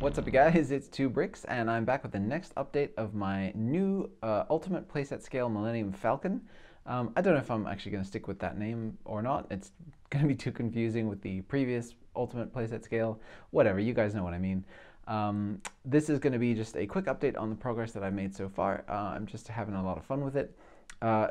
What's up, you guys? It's 2Bricks, and I'm back with the next update of my new Ultimate Playset Scale Millennium Falcon. I don't know if I'm actually going to stick with that name or not. It's going to be too confusing with the previous Ultimate Playset Scale. Whatever, you guys know what I mean. This is going to be just a quick update on the progress that I've made so far. I'm just having a lot of fun with it.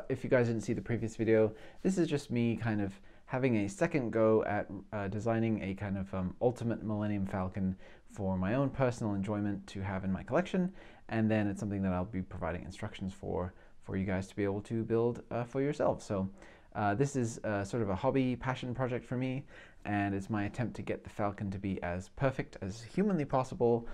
If you guys didn't see the previous video, this is just me kind of having a second go at designing a kind of ultimate Millennium Falcon for my own personal enjoyment to have in my collection, and then it's something that I'll be providing instructions for you guys to be able to build for yourselves. So this is sort of a hobby passion project for me, and it's my attempt to get the Falcon to be as perfect as humanly possible,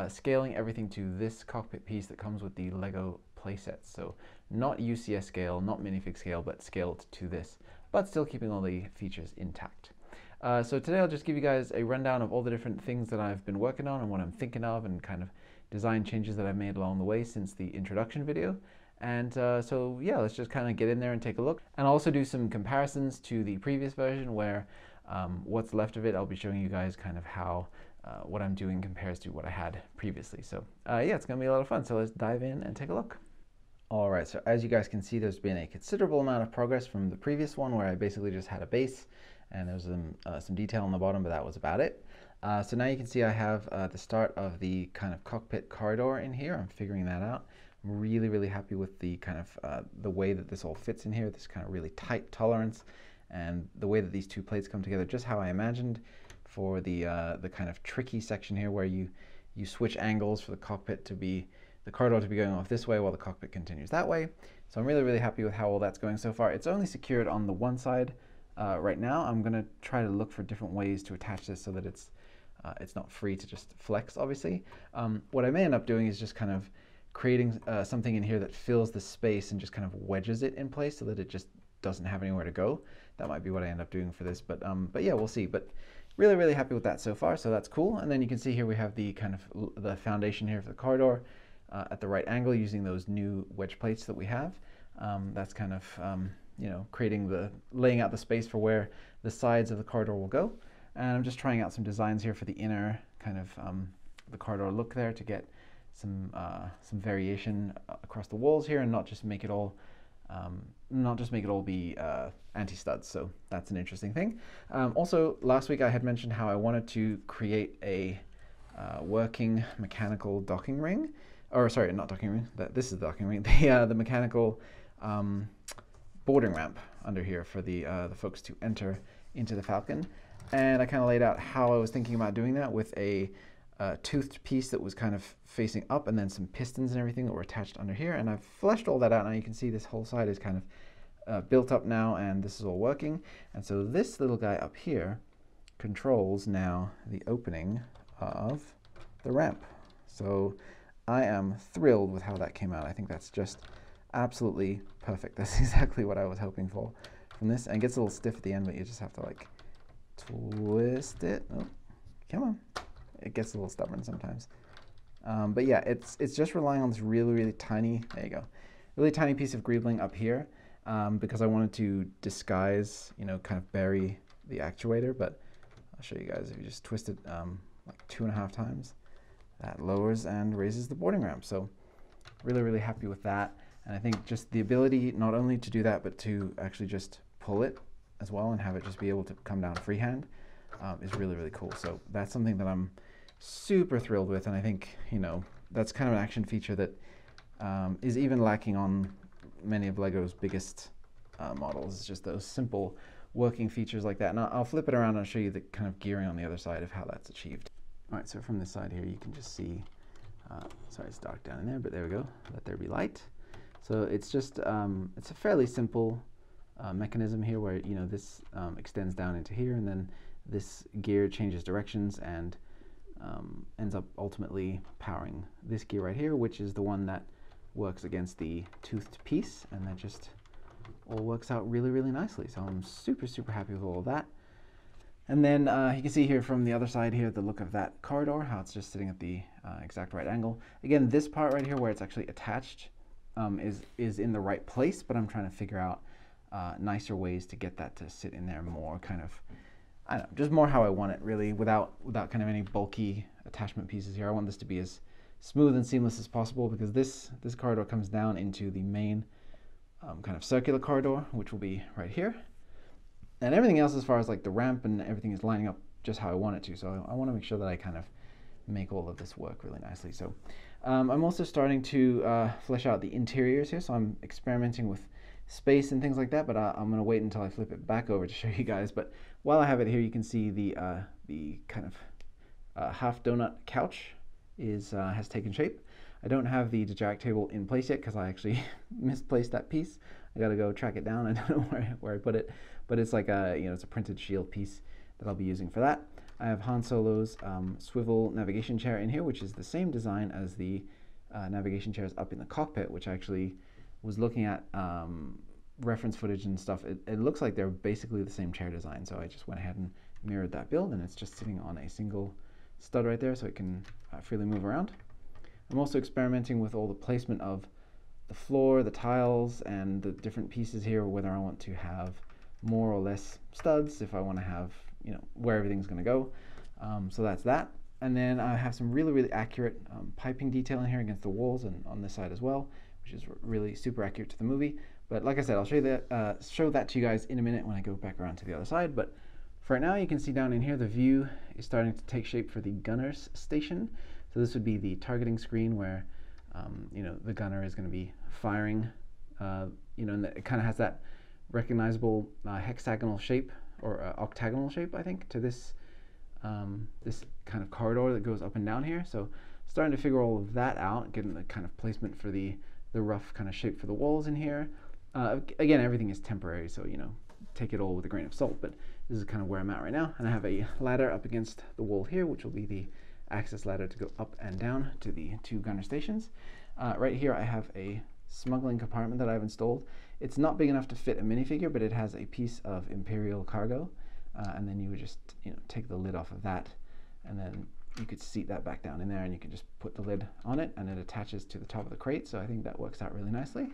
scaling everything to this cockpit piece that comes with the Lego playsets. So not UCS scale, not minifig scale, but scaled to this, but still keeping all the features intact. So today I'll just give you guys a rundown of all the different things that I've been working on and what I'm thinking of, and kind of design changes that I've made along the way since the introduction video. And so yeah, let's just kind of get in there and take a look. And I'll also do some comparisons to the previous version, where what's left of it, I'll be showing you guys kind of how what I'm doing compares to what I had previously. So yeah, it's going to be a lot of fun. So let's dive in and take a look. All right, so as you guys can see, there's been a considerable amount of progress from the previous one, where I basically just had a base and there was some detail on the bottom, but that was about it. So now you can see I have the start of the kind of cockpit corridor in here. I'm figuring that out. I'm really happy with the kind of the way that this all fits in here, this kind of really tight tolerance, and the way that these two plates come together, just how I imagined for the kind of tricky section here, where you switch angles for the cockpit to be, the corridor to be going off this way while the cockpit continues that way. So I'm really happy with how all that's going so far. It's only secured on the one side right now. I'm going to try to look for different ways to attach this so that it's not free to just flex, obviously. What I may end up doing is just kind of creating something in here that fills the space and just kind of wedges it in place so that it just doesn't have anywhere to go. That might be what I end up doing for this, but yeah, we'll see. But really happy with that so far, so that's cool. And then you can see here we have the kind of the foundation here for the corridor at the right angle, using those new wedge plates that we have. That's kind of you know, laying out the space for where the sides of the corridor will go. And I'm just trying out some designs here for the inner kind of the corridor look there, to get some variation across the walls here, and not just make it all be anti-studs. So that's an interesting thing. Also, last week I had mentioned how I wanted to create a working mechanical docking ring, or sorry, not docking ring. This is the docking ring. The mechanical boarding ramp under here for the folks to enter into the Falcon. And I kind of laid out how I was thinking about doing that, with a toothed piece that was kind of facing up, and then some pistons and everything that were attached under here. And I've fleshed all that out. Now you can see this whole side is kind of built up now, and this is all working. And so this little guy up here controls now the opening of the ramp. So I am thrilled with how that came out. I think that's just absolutely perfect. That's exactly what I was hoping for from this. And it gets a little stiff at the end, but you just have to like twist it. Oh, come on. It gets a little stubborn sometimes. But yeah, it's just relying on this really tiny, there you go, really tiny piece of greebling up here, because I wanted to disguise, you know, kind of bury the actuator. But I'll show you guys. If you just twist it like 2.5 times, that lowers and raises the boarding ramp. So really happy with that. And I think just the ability not only to do that, but to actually just pull it as well and have it just be able to come down freehand is really cool. So that's something that I'm super thrilled with. And I think, you know, that's kind of an action feature that is even lacking on many of Lego's biggest models. It's just those simple working features like that. And I'll flip it around and I'll show you the kind of gearing on the other side of how that's achieved. All right, so from this side here, you can just see, sorry, it's dark down in there, but there we go. Let there be light. So it's just, it's a fairly simple mechanism here, where, you know, this extends down into here, and then this gear changes directions and ends up ultimately powering this gear right here, which is the one that works against the toothed piece, and that just all works out really nicely. So I'm super happy with all of that. And then you can see here from the other side here the look of that corridor, how it's just sitting at the exact right angle. Again, this part right here where it's actually attached is in the right place, but I'm trying to figure out nicer ways to get that to sit in there more kind of I don't know, just more how I want it really, without kind of any bulky attachment pieces here. I want this to be as smooth and seamless as possible, because this corridor comes down into the main kind of circular corridor, which will be right here. And everything else, as far as like the ramp and everything, is lining up just how I want it to. So I want to make sure that I kind of make all of this work really nicely. So I'm also starting to flesh out the interiors here. So I'm experimenting with space and things like that, but I'm going to wait until I flip it back over to show you guys. But while I have it here, you can see the kind of half donut couch has taken shape. I don't have the dejack table in place yet because I actually misplaced that piece. I got to go track it down. I don't know where I put it, but it's like it's a printed shield piece that I'll be using for that. I have Han Solo's swivel navigation chair in here, which is the same design as the navigation chairs up in the cockpit, which I actually was looking at reference footage and stuff. It looks like they're basically the same chair design, so I just went ahead and mirrored that build, and it's just sitting on a single stud right there, so it can freely move around. I'm also experimenting with all the placement of the floor, the tiles, and the different pieces here, whether I want to have more or less studs, if I want to have, where everything's going to go. So that's that. And then I have some really, really accurate piping detail in here against the walls and on this side as well, which is really super accurate to the movie. But like I said, I'll show that to you guys in a minute when I go back around to the other side. But for right now, you can see down in here, the view is starting to take shape for the gunner's station. So this would be the targeting screen where, the gunner is going to be firing, and it kind of has that recognizable hexagonal shape or octagonal shape, I think, to this this kind of corridor that goes up and down here. So starting to figure all of that out, getting the kind of placement for the rough kind of shape for the walls in here. Again, everything is temporary, so take it all with a grain of salt, but this is kind of where I'm at right now. And I have a ladder up against the wall here, which will be the access ladder to go up and down to the two gunner stations. Right here I have a smuggling compartment that I've installed. It's not big enough to fit a minifigure, but it has a piece of Imperial cargo, and then you would just take the lid off of that, and then you could seat that back down in there, and you can just put the lid on it, and it attaches to the top of the crate. So I think that works out really nicely.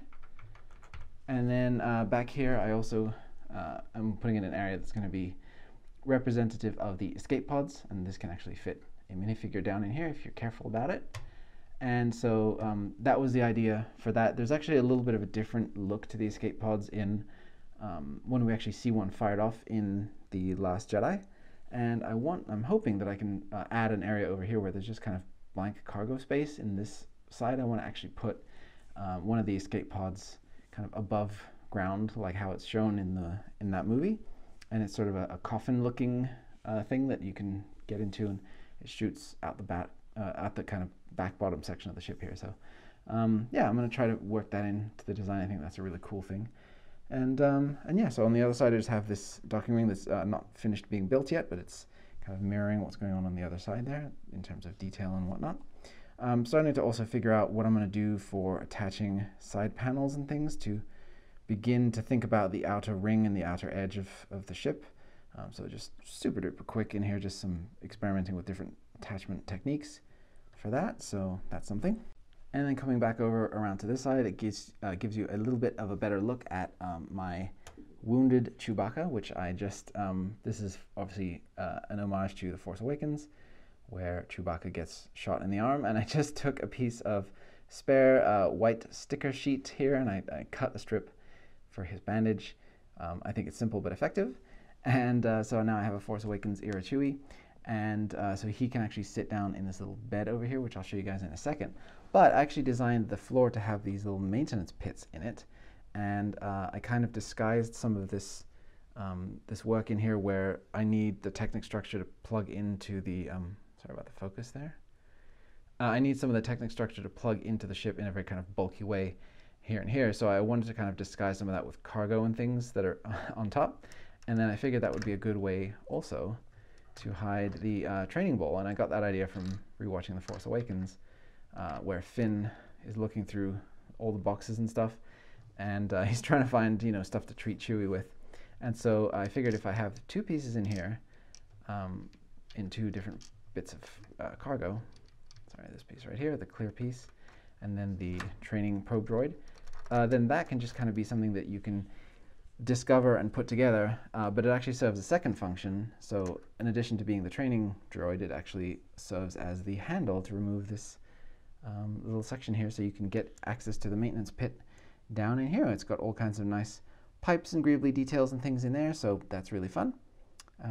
And then back here I also am putting in an area that's going to be representative of the escape pods, and this can actually fit a minifigure down in here if you're careful about it. And so that was the idea for that. There's actually a little bit of a different look to the escape pods in when we actually see one fired off in The Last Jedi. And I'm hoping that I can add an area over here where there's just kind of blank cargo space in this side. I want to actually put one of the escape pods kind of above ground, like how it's shown in that movie. And it's sort of a coffin looking thing that you can get into, and it shoots out the kind of back bottom section of the ship here. So yeah, I'm going to try to work that into the design. I think that's a really cool thing. And yeah, so on the other side I just have this docking ring that's not finished being built yet, but it's kind of mirroring what's going on the other side there in terms of detail and whatnot. I'm starting to also figure out what I'm going to do for attaching side panels and things to begin to think about the outer ring and the outer edge of the ship. So just super duper quick in here, just some experimenting with different attachment techniques for that. So that's something. And then coming back over around to this side, it gives you a little bit of a better look at my wounded Chewbacca, which I just, this is obviously an homage to The Force Awakens, where Chewbacca gets shot in the arm. And I just took a piece of spare white sticker sheet here, and I cut a strip for his bandage. I think it's simple but effective. And so now I have a Force Awakens era Chewie. And so he can actually sit down in this little bed over here, which I'll show you guys in a second. But I actually designed the floor to have these little maintenance pits in it. And I kind of disguised some of this this work in here where I need the Technic structure to plug into the, sorry about the focus there. I need some of the Technic structure to plug into the ship in a very kind of bulky way here and here. So I wanted to kind of disguise some of that with cargo and things that are on top. And then I figured that would be a good way also to hide the training bowl. And I got that idea from rewatching The Force Awakens, where Finn is looking through all the boxes and stuff, and he's trying to find stuff to treat Chewie with. And so I figured if I have two pieces in here, in two different bits of cargo, sorry, this piece right here, the clear piece, and then the training probe droid, then that can just kind of be something that you can discover and put together, but it actually serves a second function. So in addition to being the training droid, it actually serves as the handle to remove this little section here, so you can get access to the maintenance pit down in here. It's got all kinds of nice pipes and greebly details and things in there, so that's really fun.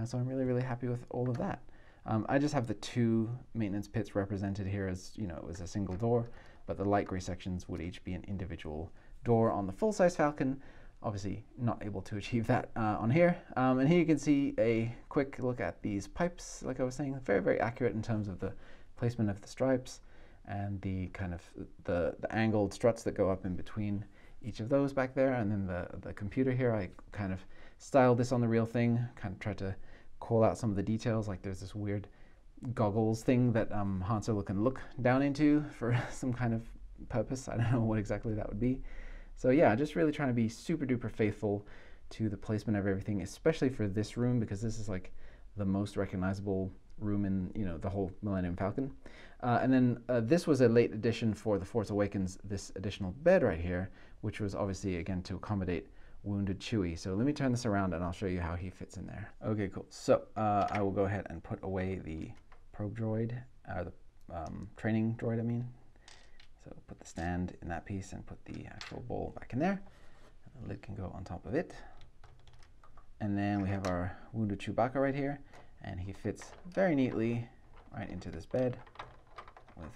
So I'm really happy with all of that. I just have the two maintenance pits represented here as, you know, it was a single door, but the light gray sections would each be an individual door on the full-size Falcon. Obviously not able to achieve that on here. And here you can see a quick look at these pipes. Like I was saying, very accurate in terms of the placement of the stripes and the kind of the angled struts that go up in between each of those back there. And then the computer here, I kind of styled this on the real thing, kind of tried to call out some of the details. Like there's this weird goggles thing that Han Solo can look down into for some kind of purpose. I don't know what exactly that would be. So yeah, just really trying to be super duper faithful to the placement of everything, especially for this room, because this is like the most recognizable room in, you know, the whole Millennium Falcon. And then this was a late addition for The Force Awakens, this additional bed right here, which was obviously, again, to accommodate wounded Chewie. So let me turn this around and I'll show you how he fits in there. Okay, cool. So I will go ahead and put away the probe droid, or the training droid, I mean. So put the stand in that piece and put the actual bowl back in there. And the lid can go on top of it. And then we have our wounded Chewbacca right here, and he fits very neatly right into this bed with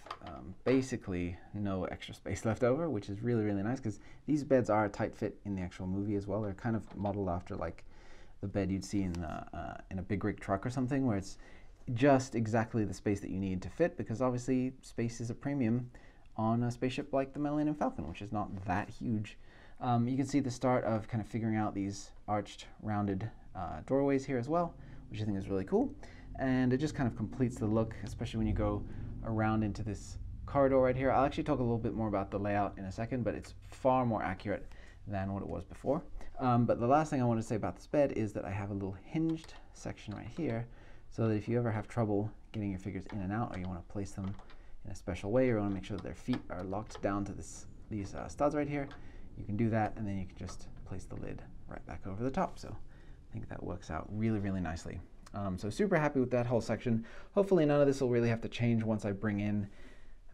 basically no extra space left over, which is really nice, because these beds are a tight fit in the actual movie as well. They're kind of modeled after like the bed you'd see in a big rig truck or something, where it's just exactly the space that you need to fit, because obviously space is a premium on a spaceship like the Millennium Falcon, which is not that huge. You can see the start of kind of figuring out these arched, rounded doorways here as well, which I think is really cool. And it just kind of completes the look, especially when you go around into this corridor right here. I'll actually talk a little bit more about the layout in a second, but it's far more accurate than what it was before. But the last thing I want to say about this bed is that I have a little hinged section right here, so that if you ever have trouble getting your figures in and out, or you want to place them in a special way, or you want to make sure that their feet are locked down to these studs right here, you can do that, and then you can just place the lid right back over the top. So I think that works out really nicely. So super happy with that whole section. Hopefully none of this will really have to change once I bring in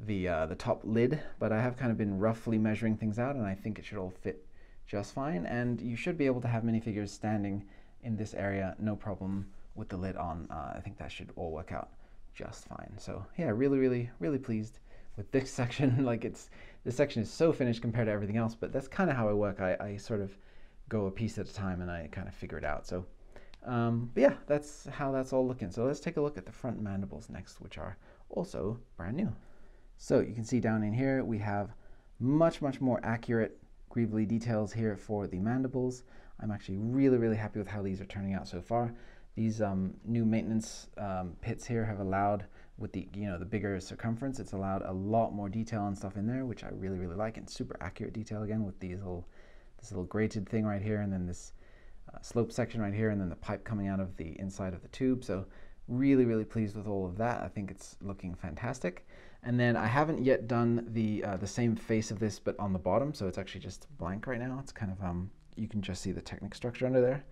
the top lid, but I have kind of been roughly measuring things out, and I think it should all fit just fine. And you should be able to have minifigures standing in this area, no problem with the lid on. I think that should all work out just fine. So yeah, really pleased with this section. Like this section is so finished compared to everything else, but that's kind of how I work. I sort of go a piece at a time and I kind of figure it out. So but yeah, that's how that's all looking. So let's take a look at the front mandibles next, which are also brand new. So you can see down in here we have much more accurate greebly details here for the mandibles. I'm actually really happy with how these are turning out so far. These new maintenance pits here have allowed, with the the bigger circumference, it's allowed a lot more detail and stuff in there, which I really like, and super accurate detail again with this little grated thing right here, and then this slope section right here, and then the pipe coming out of the inside of the tube. So really pleased with all of that. I think it's looking fantastic. And then I haven't yet done the same face of this, but on the bottom, so it's actually just blank right now. It's kind of you can just see the Technic structure under there.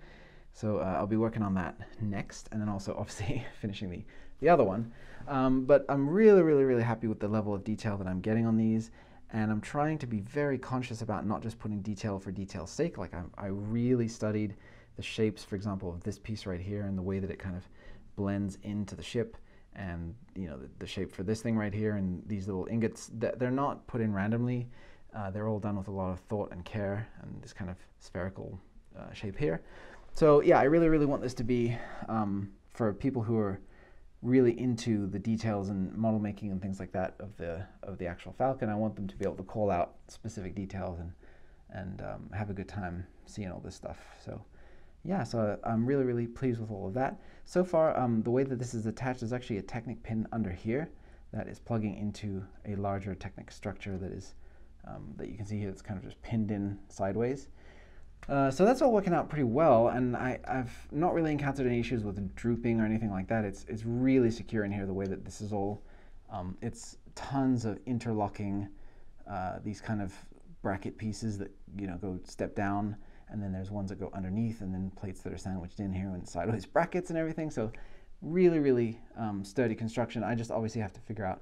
So I'll be working on that next, and then also obviously finishing the other one. But I'm really happy with the level of detail that I'm getting on these, and I'm trying to be very conscious about not just putting detail for detail's sake. Like I really studied the shapes, for example, of this piece right here, and the way that it kind of blends into the ship, and the shape for this thing right here, and these little ingots, they're not put in randomly. They're all done with a lot of thought and care, and this kind of spherical shape here. So yeah, I really want this to be for people who are really into the details and model making and things like that of the actual Falcon. I want them to be able to call out specific details and have a good time seeing all this stuff. So yeah, so I'm really pleased with all of that. So far, the way that this is attached is actually a Technic pin under here that is plugging into a larger Technic structure that is that you can see here. It's kind of just pinned in sideways. So that's all working out pretty well, and I've not really encountered any issues with drooping or anything like that. It's really secure in here, the way that this is all. It's tons of interlocking these kind of bracket pieces that go step down, and then there's ones that go underneath, and then plates that are sandwiched in here and sideways brackets and everything. So really, really sturdy construction. I just obviously have to figure out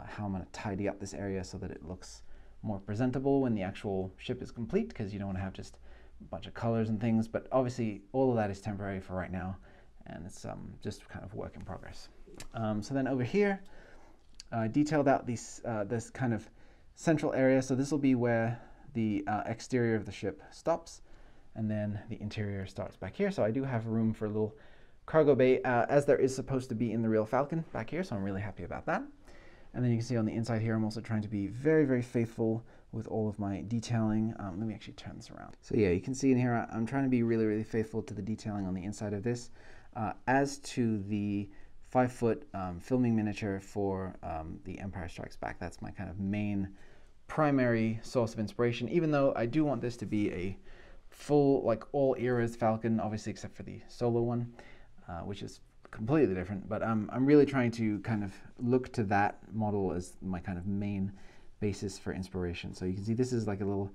how I'm going to tidy up this area so that it looks more presentable when the actual ship is complete, because you don't want to have just a bunch of colors and things. But obviously all of that is temporary for right now, and it's just kind of work in progress. So then over here, I detailed out this kind of central area. So this will be where the exterior of the ship stops, and then the interior starts back here. So I do have room for a little cargo bay, as there is supposed to be in the real Falcon back here, so I'm really happy about that. And then you can see on the inside here, I'm also trying to be very, very faithful with all of my detailing. Let me actually turn this around. So yeah, you can see in here, I'm trying to be really, really faithful to the detailing on the inside of this. As to the 5-foot filming miniature for the Empire Strikes Back, that's my kind of main primary source of inspiration, even though I do want this to be a full, like, all eras Falcon, obviously except for the Solo one, which is completely different. But I'm really trying to kind of look to that model as my kind of main basis for inspiration. So you can see this is like a little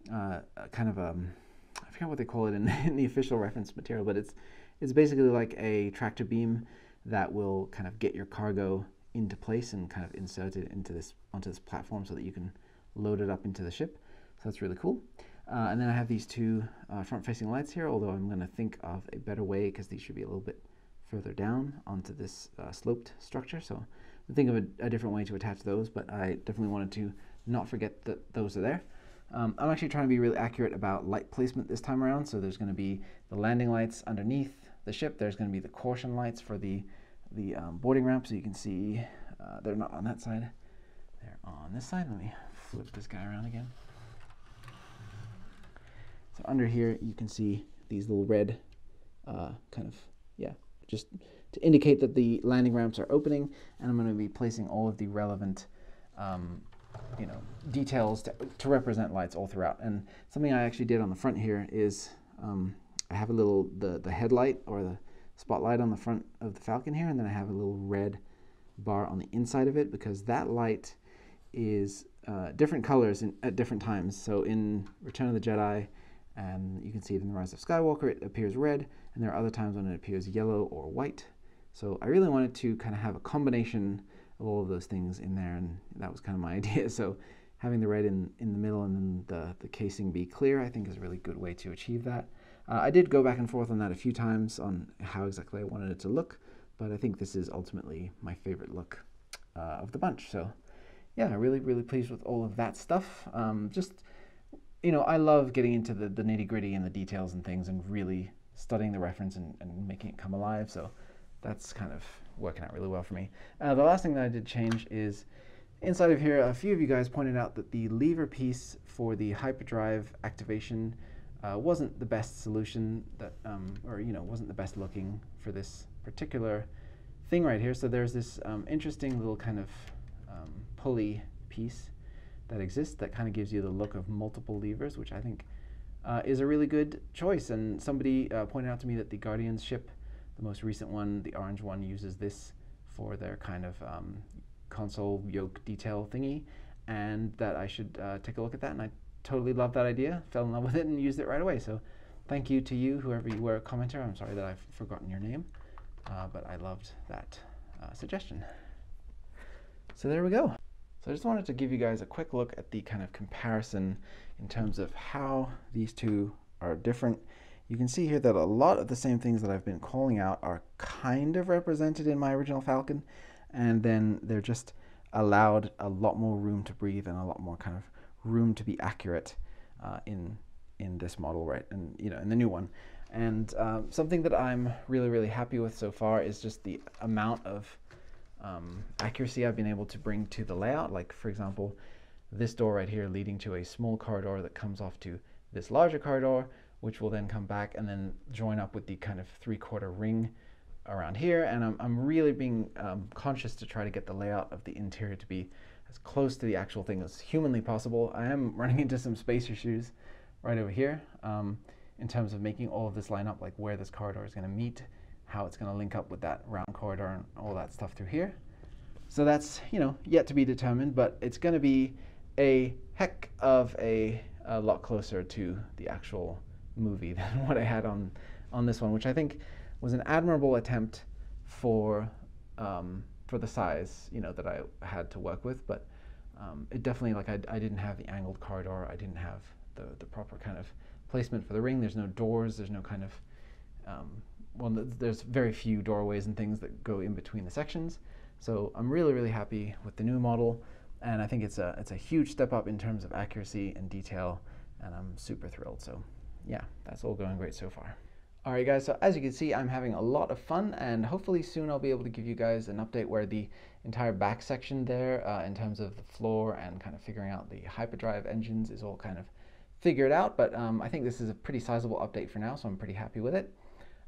kind of I forget what they call it in the official reference material, but it's basically like a tractor beam that will kind of get your cargo into place and kind of insert it into onto this platform so that you can load it up into the ship. So that's really cool. And then I have these two front-facing lights here, although I'm going to think of a better way, because these should be a little bit further down onto this sloped structure. So I think of a different way to attach those, but I definitely wanted to not forget that those are there. I'm actually trying to be really accurate about light placement this time around. So there's going to be the landing lights underneath the ship. There's going to be the caution lights for the boarding ramp. So you can see they're not on that side. They're on this side. Let me flip this guy around again. So under here, you can see these little red kind of, yeah, just to indicate that the landing ramps are opening, and I'm going to be placing all of the relevant details to represent lights all throughout. And something I actually did on the front here is I have a little, the headlight or the spotlight on the front of the Falcon here, and then I have a little red bar on the inside of it, because that light is different colors at different times. So in Return of the Jedi, and you can see it in The Rise of Skywalker, it appears red, and there are other times when it appears yellow or white. So I really wanted to kind of have a combination of all of those things in there, and that was kind of my idea. So having the red in the middle and then the casing be clear, I think is a really good way to achieve that. I did go back and forth on that a few times on how exactly I wanted it to look, but I think this is ultimately my favorite look of the bunch. So yeah, really, really pleased with all of that stuff. I love getting into the nitty-gritty and the details and things, and really studying the reference and making it come alive. So that's kind of working out really well for me. The last thing that I did change is inside of here. A few of you guys pointed out that the lever piece for the hyperdrive activation wasn't the best solution, wasn't the best looking for this particular thing right here. So there's this interesting little kind of pulley piece that exists that kind of gives you the look of multiple levers, which I think is a really good choice. And somebody pointed out to me that the Guardians ship, the most recent one, the orange one, uses this for their kind of console yoke detail thingy, and that I should take a look at that. And I totally love that idea, fell in love with it, and used it right away. So thank you to you, whoever you were, a commenter. I'm sorry that I've forgotten your name, but I loved that suggestion. So there we go. So I just wanted to give you guys a quick look at the kind of comparison in terms of how these two are different. You can see here that a lot of the same things that I've been calling out are kind of represented in my original Falcon, and then they're just allowed a lot more room to breathe and a lot more kind of room to be accurate in this model, right? And in the new one. And something that I'm really, really happy with so far is just the amount of accuracy I've been able to bring to the layout. Like, for example, this door right here leading to a small corridor that comes off to this larger corridor, which will then come back and then join up with the kind of 3/4 ring around here. And I'm really being conscious to try to get the layout of the interior to be as close to the actual thing as humanly possible. I am running into some space issues right over here in terms of making all of this line up, like where this corridor is going to meet, how it's going to link up with that round corridor and all that stuff through here. So that's, yet to be determined, but it's going to be a heck of a lot closer to the actual movie than what I had on this one, which I think was an admirable attempt for the size, you know, that I had to work with. But it definitely, like, I didn't have the angled corridor. I didn't have the proper kind of placement for the ring. There's no doors. There's no kind of well, there's very few doorways and things that go in between the sections. So I'm really, really happy with the new model, and I think it's a huge step up in terms of accuracy and detail, and I'm super thrilled. So yeah, that's all going great so far. All right, guys, so as you can see, I'm having a lot of fun, and hopefully soon I'll be able to give you guys an update where the entire back section there, in terms of the floor and kind of figuring out the hyperdrive engines, is all kind of figured out. But I think this is a pretty sizable update for now, so I'm pretty happy with it.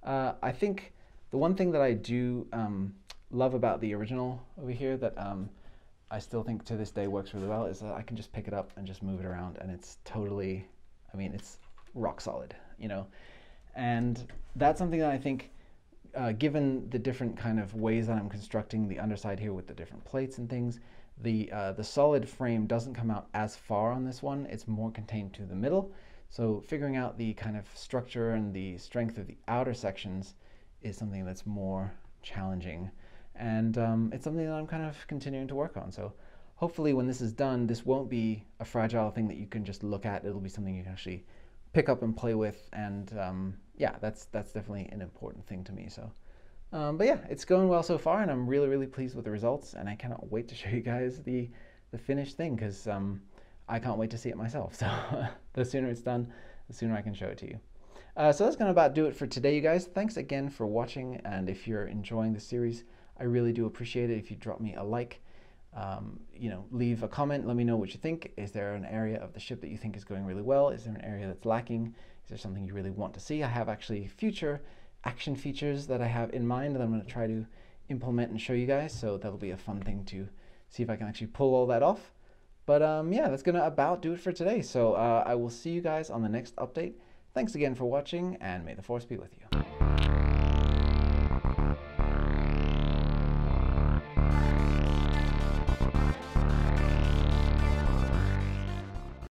I think the one thing that I do love about the original over here that I still think to this day works really well is that I can just pick it up and just move it around, and it's totally, I mean, it's rock solid, you know. And that's something that I think, given the different kind of ways that I'm constructing the underside here with the different plates and things, the solid frame doesn't come out as far on this one. It's more contained to the middle. So figuring out the kind of structure and the strength of the outer sections is something that's more challenging. And it's something that I'm kind of continuing to work on. So hopefully when this is done, this won't be a fragile thing that you can just look at. It'll be something you can actually pick up and play with. And yeah, that's definitely an important thing to me. So, but yeah, it's going well so far, and I'm really, really pleased with the results. And I cannot wait to show you guys the finished thing, because I can't wait to see it myself. So the sooner it's done, the sooner I can show it to you. So that's going to about do it for today, you guys. Thanks again for watching, and if you're enjoying the series, I really do appreciate it if you drop me a like, you know, leave a comment, let me know what you think. Is there an area of the ship that you think is going really well? Is there an area that's lacking? Is there something you really want to see? I have actually future action features that I have in mind that I'm going to try to implement and show you guys, so that'll be a fun thing to see if I can actually pull all that off. But yeah, that's going to about do it for today. So I will see you guys on the next update. Thanks again for watching, and may the force be with you.